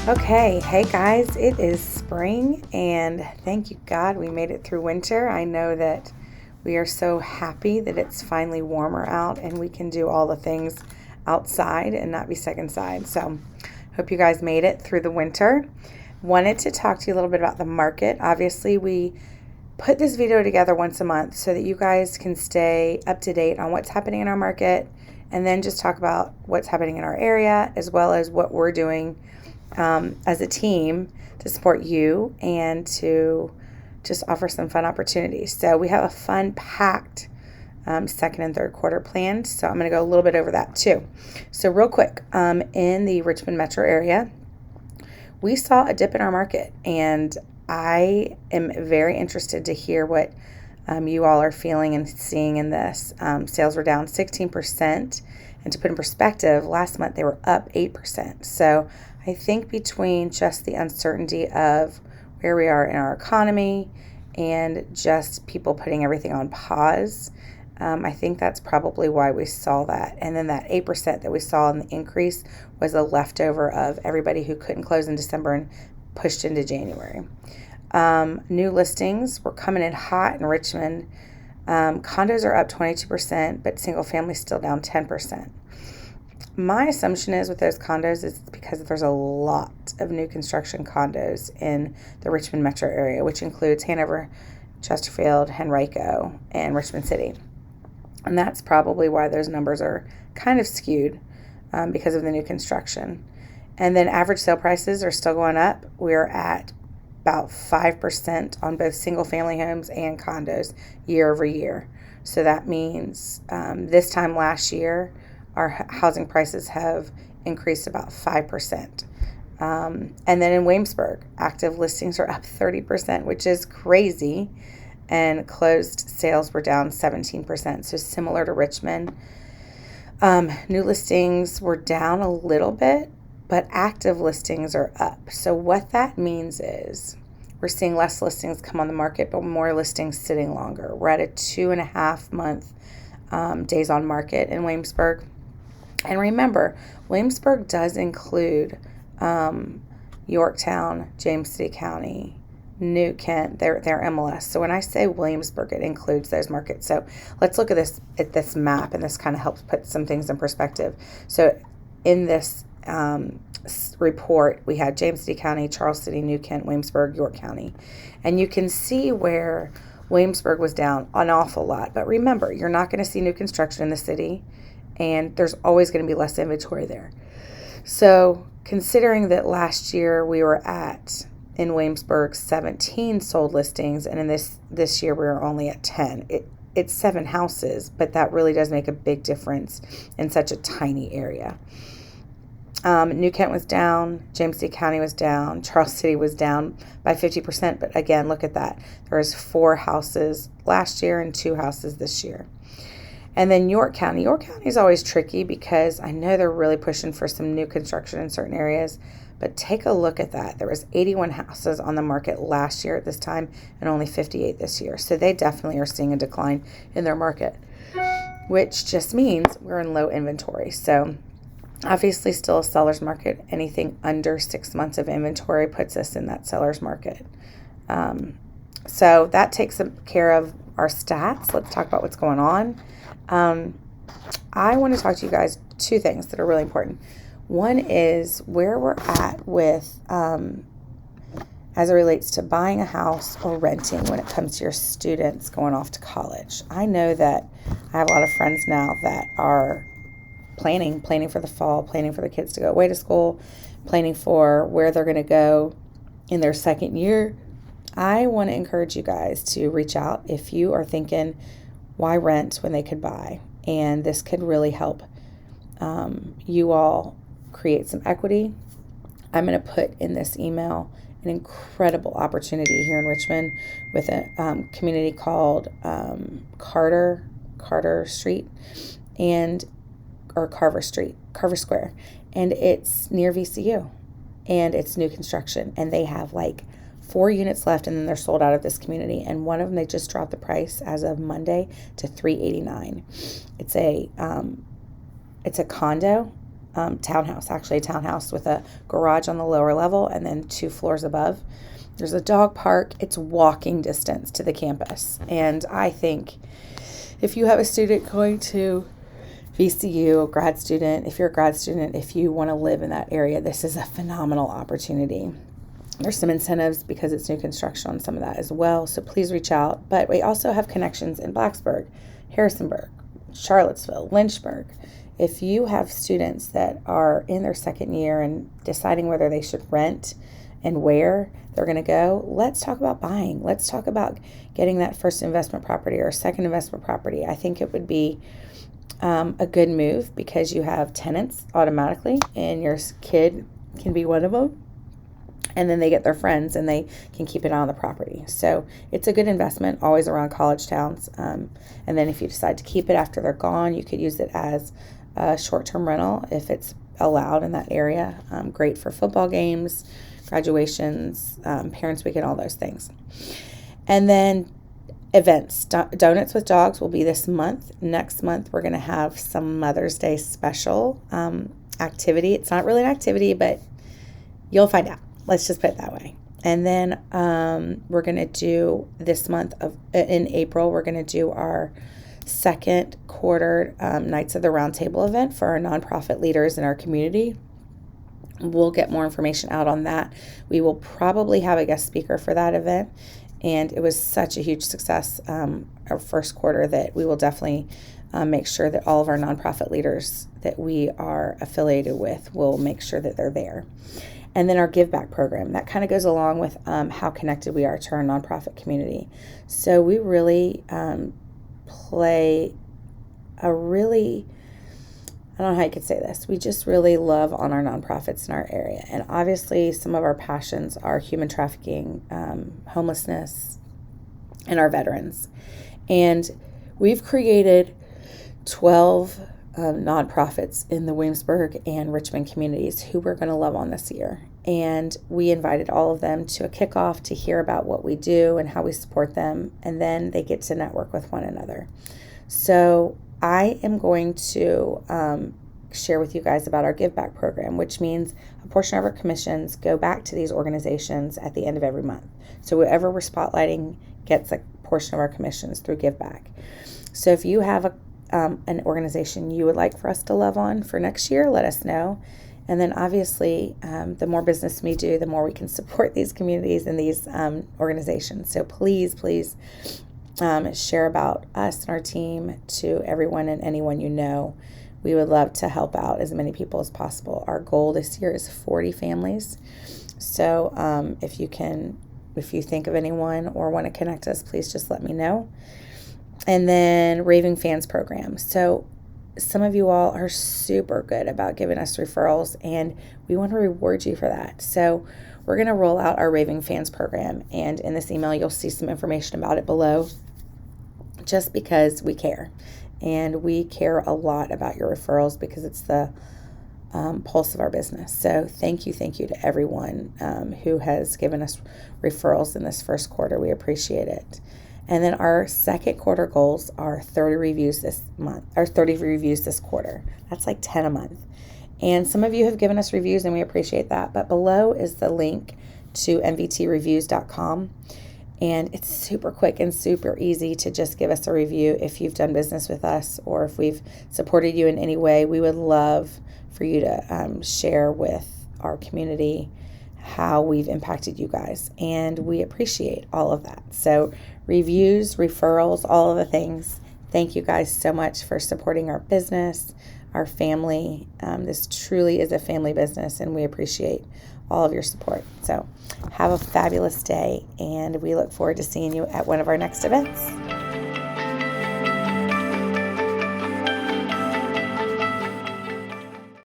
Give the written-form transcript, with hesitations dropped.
Okay, hey guys, it is spring and thank you God we made it through winter. I know that we are so happy that it's finally warmer out and we can do all the things outside and not be stuck inside. So, hope you guys made it through the winter. Wanted to talk to you a little bit about the market. Obviously, we put this video together once a month so that you guys can stay up to date on what's happening in our market and then just talk about what's happening in our area as well as what we're doing as a team to support you and to just offer some fun opportunities. So we have a fun packed second and third quarter planned. So I'm going to go a little bit over that too. So real quick, in the Richmond metro area, we saw a dip in our market, and I am very interested to hear what you all are feeling and seeing in this. Sales were down 16%, and to put in perspective, last month they were up 8%. So I think between just the uncertainty of where we are in our economy and just people putting everything on pause, I think that's probably why we saw that. And then that 8% that we saw in the increase was a leftover of everybody who couldn't close in December and pushed into January. New listings were coming in hot in Richmond. Condos are up 22%, but single family still down 10%. My assumption is with those condos is because there's a lot of new construction condos in the Richmond metro area, which includes Hanover, Chesterfield, Henrico, and Richmond City. And that's probably why those numbers are kind of skewed because of the new construction. And then average sale prices are still going up. We're at about 5% on both single family homes and condos year over year. So that means this time last year, our housing prices have increased about 5%. And then in Williamsburg, active listings are up 30%, which is crazy. And closed sales were down 17%. So similar to Richmond. New listings were down a little bit, but active listings are up. So what that means is we're seeing less listings come on the market, but more listings sitting longer. We're at a 2.5 month days on market in Williamsburg. And remember, Williamsburg does include Yorktown, James City County, New Kent, their MLS. So when I say Williamsburg, it includes those markets. So let's look at this map, and this kind of helps put some things in perspective. So in this report, we had James City County, Charles City, New Kent, Williamsburg, York County. And you can see where Williamsburg was down an awful lot. But remember, you're not going to see new construction in the city, and there's always going to be less inventory there. So considering that last year we were at, in Williamsburg, 17 sold listings, and in this year we were only at 10. It's 7 houses, but that really does make a big difference in such a tiny area. New Kent was down, James City County was down, Charles City was down by 50%, but again, look at that. There was 4 houses last year and 2 houses this year. And then York County is always tricky because I know they're really pushing for some new construction in certain areas, but take a look at that. There was 81 houses on the market last year at this time and only 58 this year. So they definitely are seeing a decline in their market, which just means we're in low inventory. So obviously still a seller's market. Anything under 6 months of inventory puts us in that seller's market. So that takes care of our stats. Let's talk about what's going on. I want to talk to you guys 2 things that are really important. One is where we're at with as it relates to buying a house or renting when it comes to your students going off to college. I know that I have a lot of friends now that are planning for the fall, planning for the kids to go away to school, planning for where they're going to go in their second year. I want to encourage you guys to reach out if you are thinking, why rent when they could buy? And this could really help you all create some equity. I'm going to put in this email an incredible opportunity here in Richmond with a community called Carver Street or Carver Square, and it's near VCU, and it's new construction, and they have like 4 units left, and then they're sold out of this community. And one of them, they just dropped the price as of Monday to $389. It's a condo townhouse, actually a townhouse with a garage on the lower level and then 2 floors above. There's a dog park. It's walking distance to the campus. And I think if you have a student going to VCU, a grad student, if you're a grad student, if you want to live in that area, this is a phenomenal opportunity. There's some incentives because it's new construction on some of that as well. So please reach out. But we also have connections in Blacksburg, Harrisonburg, Charlottesville, Lynchburg. If you have students that are in their second year and deciding whether they should rent and where they're going to go, let's talk about buying. Let's talk about getting that first investment property or second investment property. I think it would be a good move because you have tenants automatically and your kid can be one of them. And then they get their friends and they can keep it on the property. So it's a good investment, always around college towns. And then if you decide to keep it after they're gone, you could use it as a short-term rental if it's allowed in that area. Great for football games, graduations, parents' weekend, all those things. And then events. Donuts with Dogs will be this month. Next month, we're going to have some Mother's Day special activity. It's not really an activity, but you'll find out. Let's just put it that way. And then we're going to do this month in April, we're going to do our second quarter Knights of the Round Table event for our nonprofit leaders in our community. We'll get more information out on that. We will probably have a guest speaker for that event. And it was such a huge success our first quarter that we will definitely make sure that all of our nonprofit leaders that we are affiliated with will make sure that they're there. And then our Give Back program, that kind of goes along with how connected we are to our nonprofit community. So we really play a really, I don't know how I could say this, we just really love on our nonprofits in our area. And obviously some of our passions are human trafficking, homelessness, and our veterans. And we've created 12 nonprofits in the Williamsburg and Richmond communities who we're going to love on this year. And we invited all of them to a kickoff to hear about what we do and how we support them. And then they get to network with one another. So I am going to share with you guys about our Give Back program, which means a portion of our commissions go back to these organizations at the end of every month. So whoever we're spotlighting gets a portion of our commissions through Give Back. So if you have an organization you would like for us to love on for next year, let us know. And then obviously, the more business we do, the more we can support these communities and these organizations. So please share about us and our team to everyone and anyone you know. We would love to help out as many people as possible. Our goal this year is 40 families. So if you think of anyone or want to connect us, please just let me know. And then Raving Fans program. So some of you all are super good about giving us referrals, and we want to reward you for that. So we're going to roll out our Raving Fans program, and in this email you'll see some information about it below, just because we care. And we care a lot about your referrals because it's the pulse of our business. So thank you to everyone who has given us referrals in this first quarter. We appreciate it. And then our second quarter goals are 30 reviews this month, or 30 reviews this quarter. That's like 10 a month. And some of you have given us reviews, and we appreciate that. But below is the link to mvtreviews.com. And it's super quick and super easy to just give us a review if you've done business with us or if we've supported you in any way. We would love for you to share with our community how we've impacted you guys. And we appreciate all of that. So reviews, referrals, all of the things. Thank you guys so much for supporting our business, our family. This truly is a family business, and we appreciate all of your support. So have a fabulous day, and we look forward to seeing you at one of our next events.